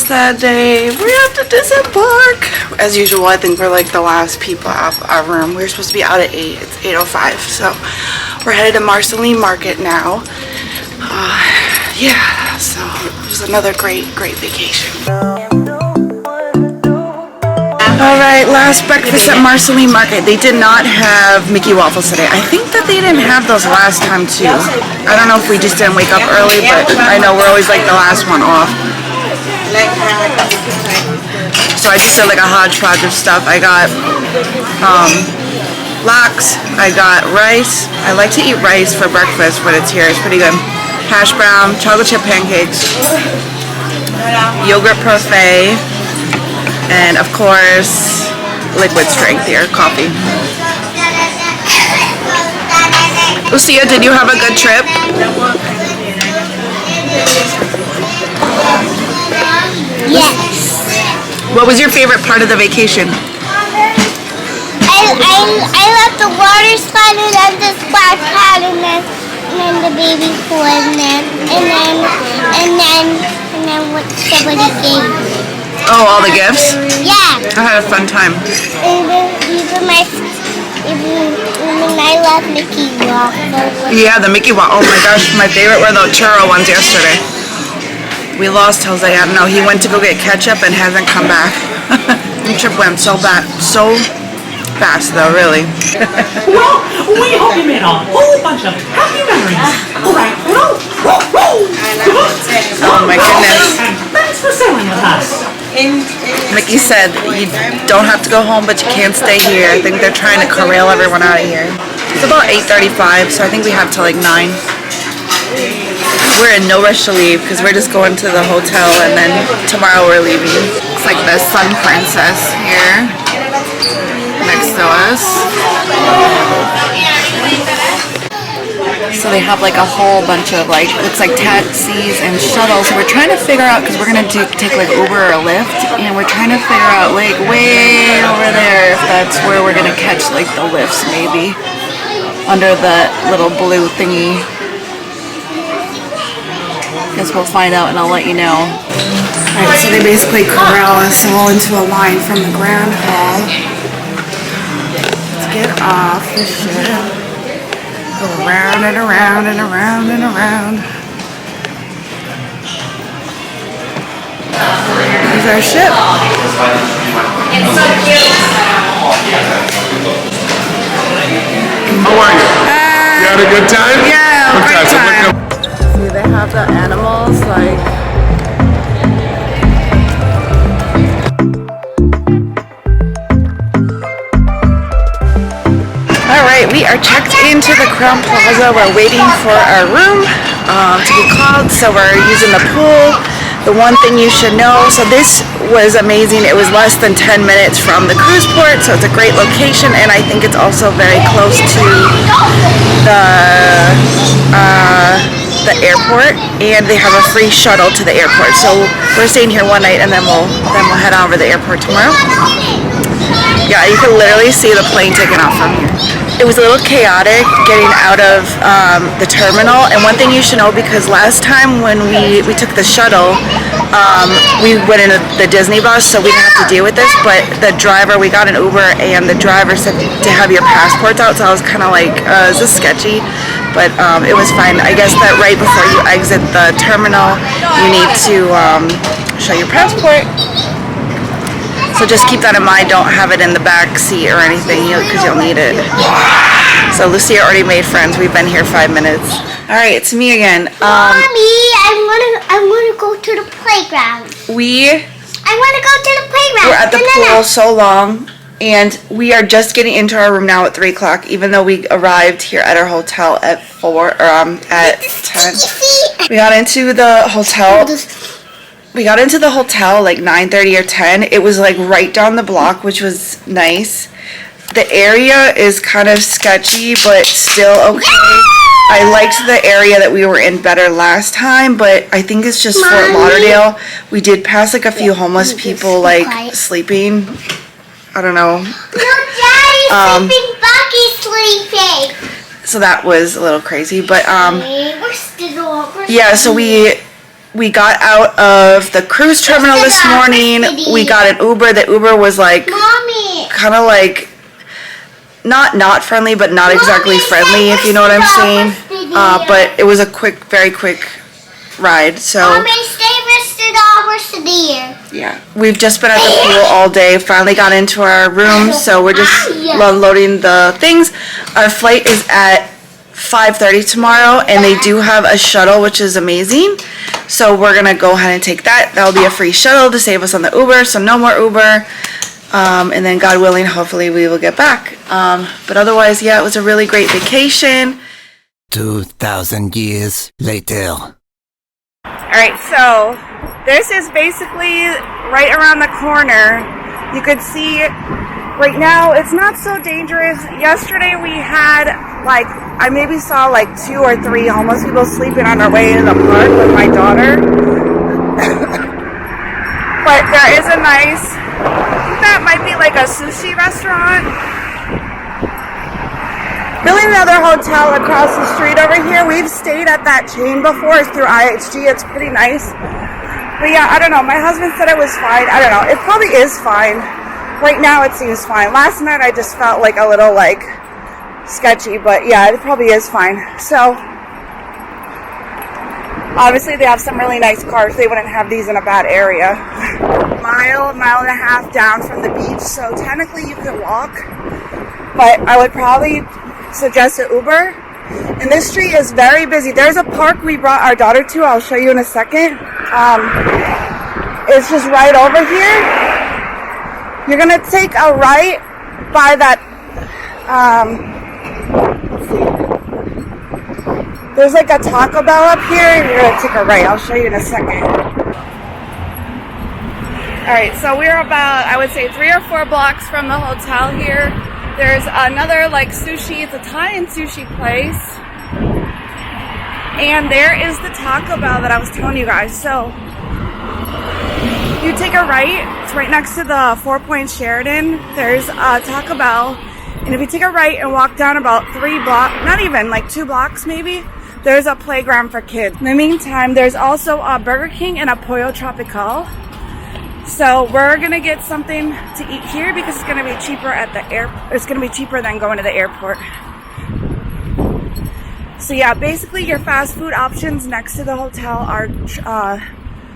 sad day. We have to disembark. As usual, I think we're like the last people out of our room. We were supposed to be out at 8. It's 8:05. So we're headed to Marceline Market now. Yeah, so it was another great vacation. Alright, last breakfast at Marceline Market. They did not have Mickey waffles today. I think that they didn't have those last time too. I don't know if we just didn't wake up early, but I know we're always like the last one off. So I just did like a hodgepodge of stuff. I got lox, I got rice. I like to eat rice for breakfast when it's here. It's pretty good. Hash brown, chocolate chip pancakes, yogurt parfait, and of course, liquid strength here, coffee. Lucia, did you have a good trip? Yes. What was your favorite part of the vacation? I love the water slide and then the splash pad and then the baby pool and then what somebody gave me. Oh, all the gifts? Yeah. I had a fun time. Even I love Mickey waffles. Yeah, the Mickey waffle. Oh my gosh, my favorite were the churro ones yesterday. We lost Jose. I don't know. He went to go get ketchup and hasn't come back. The trip went so fast though, really. Well, we hope you made a whole bunch of happy memories. All right, Oh my goodness. Thanks for sailing with us. Mickey said you don't have to go home, but you can't stay here. I think they're trying to corral everyone out of here. It's about 8:35, so I think we have till like 9. We're in no rush to leave because we're just going to the hotel and then tomorrow we're leaving. It's like the Sun Princess here next to us. So they have like a whole bunch of like, looks like taxis and shuttles. So we're trying to figure out, because we're going to take like Uber or Lyft, and we're trying to figure out like way over there if that's where we're going to catch like the lifts maybe. Under the little blue thingy. Guess we'll find out and I'll let you know. Alright, so they basically corral us all into a line from the Grand Hall. Let's get off the ship. Go around and around and around and around. Here's our ship. It's so cute. How are you? You had a good time? Yeah, okay, great so time. See, they have the animals like. Alright, we are checked into the Crowne Plaza. We're waiting for our room to be called, so we're using the pool. The one thing you should know, so this was amazing. It was less than 10 minutes from the Cruiseport, so it's a great location, and I think it's also very close to the airport, and they have a free shuttle to the airport. So we're staying here one night, and then we'll head on over to the airport tomorrow. Yeah, you can literally see the plane taking off from here. It was a little chaotic getting out of the terminal, and one thing you should know, because last time when we took the shuttle, we went in the Disney bus, so we didn't have to deal with this, but the driver, we got an Uber, and the driver said to have your passports out, so I was kind of like, is this sketchy? But it was fine. I guess that right before you exit the terminal, you need to show your passport. So just keep that in mind. Don't have it in the back seat or anything, because you'll need it. So Lucia already made friends. We've been here 5 minutes. All right, it's me again. Mommy, I wanna go to the playground. I wanna go to the playground. We're at the pool so long, and we are just getting into our room now at 3 o'clock. Even though we arrived here at our hotel at 10. We got into the hotel. We got into the hotel like 9:30 or 10. It was like right down the block, which was nice. The area is kind of sketchy, but still okay. I liked the area that we were in better last time, but I think it's just Fort Lauderdale. We did pass like a few homeless people like sleeping. I don't know. No, Daddy's sleeping. Bucky's sleeping. So that was a little crazy, but We're still yeah. So we we got out of the cruise terminal this morning. We got an Uber. The Uber was like Mommy. kind of like not friendly, but not exactly friendly, if you know what I'm saying. But it was a very quick ride. So yeah, we've just been at the pool all day. Finally got into our room, so we're just unloading the things. Our flight is at 5:30 tomorrow, and they do have a shuttle, which is amazing. So we're gonna go ahead and take that. That'll be a free shuttle to save us on the Uber, so no more Uber. And then God willing, hopefully we will get back. But otherwise, yeah, it was a really great vacation. 2,000 years later. Alright, so this is basically right around the corner. You could see right now it's not so dangerous. Yesterday we had I maybe saw 2 or 3 homeless people sleeping on their way to the park with my daughter. But there is a nice, I think that might be like a sushi restaurant. Really another hotel across the street over here. We've stayed at that chain before. It's through IHG. It's pretty nice. But yeah, I don't know. My husband said it was fine. I don't know. It probably is fine. Right now it seems fine. Last night I just felt a little sketchy, but yeah, it probably is fine. So obviously they have some really nice cars. They wouldn't have these in a bad area. Mile and a half down from the beach, so technically you could walk, but I would probably suggest an Uber. And this street is very busy. There's a park we brought our daughter to. I'll show you in a second. It's just right over here. You're gonna take a right by that. Let's see. There's a Taco Bell up here, and you're gonna take a right. I'll show you in a second. All right, so we're about, I would say, 3 or 4 blocks from the hotel here. There's another sushi. It's a Thai sushi place. And there is the Taco Bell that I was telling you guys. So you take a right. It's right next to the 4 Points Sheraton. There's a Taco Bell. And if you take a right and walk down about 3 blocks, not even 2 blocks maybe, there's a playground for kids. In the meantime, there's also a Burger King and a Pollo Tropical. So we're gonna get something to eat here because it's gonna be cheaper at the airport. It's gonna be cheaper than going to the airport. So yeah, basically your fast food options next to the hotel are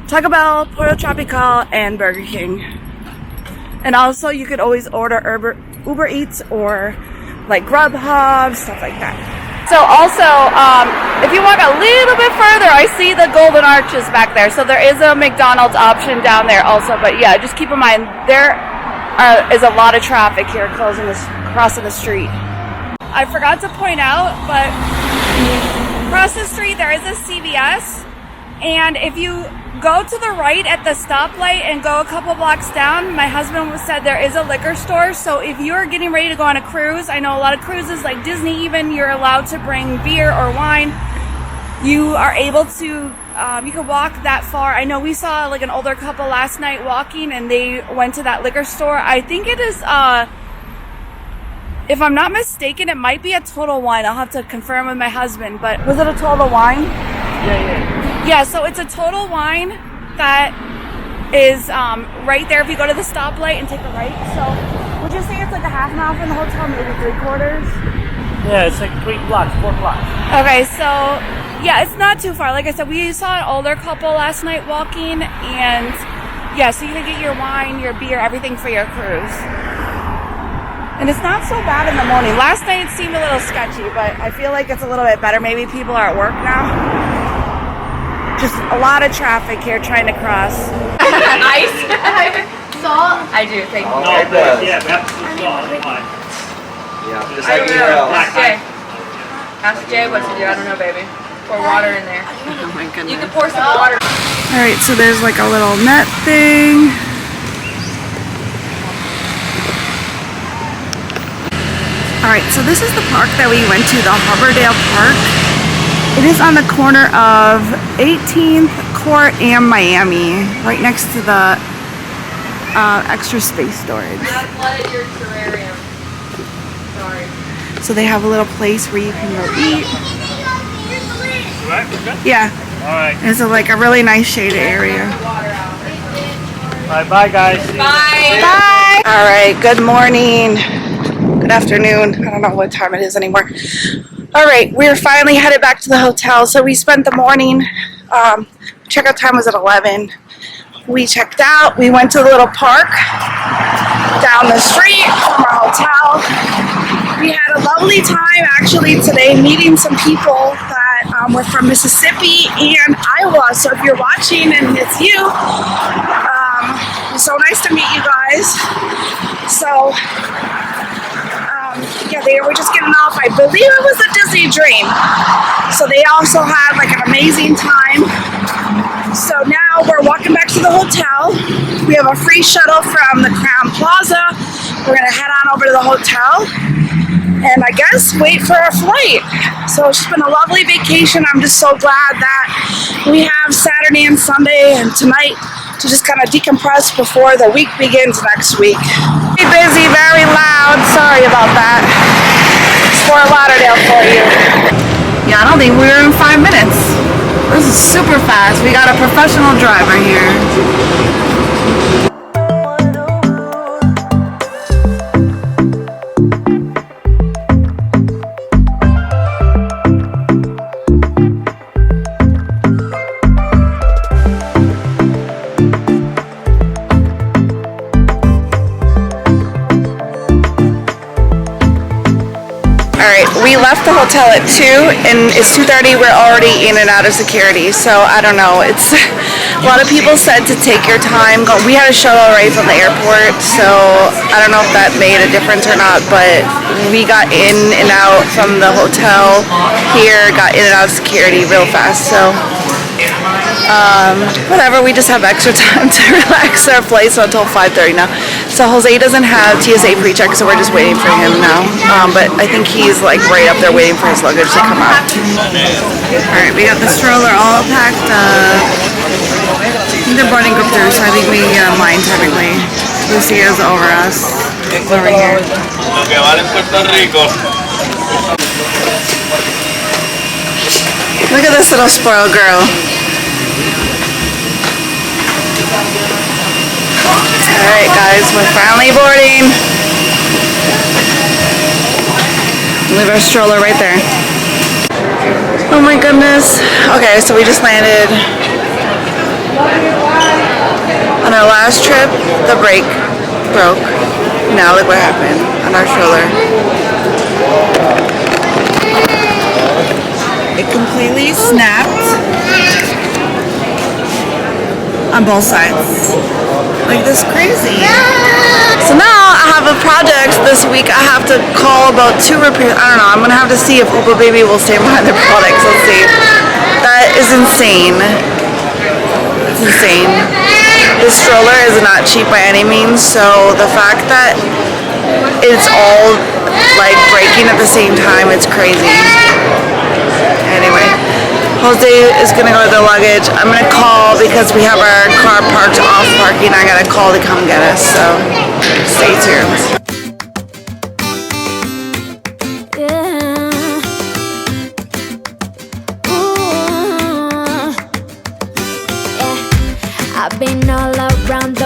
Taco Bell, Pollo Tropical, and Burger King. And also you could always order Uber Eats or Grubhub, stuff like that. So also, if you walk a little bit further, I see the Golden Arches back there. So there is a McDonald's option down there also. But yeah, just keep in mind, there is a lot of traffic here crossing the street. I forgot to point out, but across the street there is a CVS. And if you go to the right at the stoplight and go a couple blocks down, my husband said there is a liquor store. So if you're getting ready to go on a cruise, I know a lot of cruises like Disney even, you're allowed to bring beer or wine. You are able to, you can walk that far. I know we saw an older couple last night walking and they went to that liquor store. I think it is, if I'm not mistaken, it might be a Total Wine. I'll have to confirm with my husband, but was it a Total Wine? Yeah, so it's a Total Wine that is right there if you go to the stoplight and take a right. So would you say it's a half mile from the hotel, maybe 3/4? Yeah, it's 3 blocks, 4 blocks. Okay, so yeah, it's not too far. Like I said, we saw an older couple last night walking, and yeah, so you can get your wine, your beer, everything for your cruise. And it's not so bad in the morning. Last night it seemed a little sketchy, but I feel like it's a little bit better. Maybe people are at work now. Just a lot of traffic here trying to cross. Ice? Salt? I do, thank you. No, yeah, we have to do salt. Yeah, just I like don't anywhere know. else. Ask Jay. Ask Jay what to do. I don't know, baby. Pour water in there. Oh my goodness. You can pour some water. Alright, so there's a little net thing. Alright, so this is the park that we went to, the Hoverdale Park. It is on the corner of 18th Court and Miami, right next to the extra space storage. Not flooded your terrarium. Sorry. So they have a little place where you can go eat. Yeah. Alright. It's like a really nice shaded area. Alright, bye guys. Bye. All right, good morning. Good afternoon. I don't know what time it is anymore. All right, we're finally headed back to the hotel. So we spent the morning, checkout time was at 11. We checked out, we went to the little park down the street from our hotel. We had a lovely time actually today meeting some people that were from Mississippi and Iowa. So if you're watching and it's you, it's so nice to meet you guys. So yeah, they were just getting off. I believe it was a Disney Dream. So they also had like an amazing time. So now we're walking back to the hotel. We have a free shuttle from the Crowne Plaza. We're gonna head on over to the hotel and I guess wait for our flight. So it's been a lovely vacation. I'm just so glad that we have Saturday and Sunday and tonight to just kind of decompress before the week begins next week. Very busy, very loud. Sorry about that. It's Fort Lauderdale for you. Yeah, I don't think we were in 5 minutes. This is super fast. We got a professional driver here. Alright, we left the hotel at 2 and it's 2:30. We're already in and out of security, so I don't know. It's a lot of people said to take your time. We had a shuttle right from the airport, so I don't know if that made a difference or not, but we got in and out from the hotel here, got in and out of security real fast, so whatever, we just have extra time to relax our flight, so until 5:30 now. So Jose doesn't have TSA pre-check, so we're just waiting for him now. But I think he's like right up there waiting for his luggage to come out. Alright, we got the stroller all packed up. I think the boarding group through, so I think we get a line technically. Lucia's over us. Over here. Look at this little spoiled girl. Alright guys, we're finally boarding. Leave our stroller right there. Oh my goodness. Okay, so we just landed. On our last trip, the brake broke. Now look what happened on our stroller. It completely snapped on both sides. Like this crazy. So now I have a project this week. I have to call about 2 repairs. I don't know. I'm gonna have to see if UPPAbaby will stand behind their products. Let's see. That is insane. It's insane. This stroller is not cheap by any means. So the fact that it's all like breaking at the same time, it's crazy. Anyway. Jose is gonna go to the luggage. I'm gonna call because we have our car parked off parking. I gotta call to come get us, so stay tuned. I've been all around the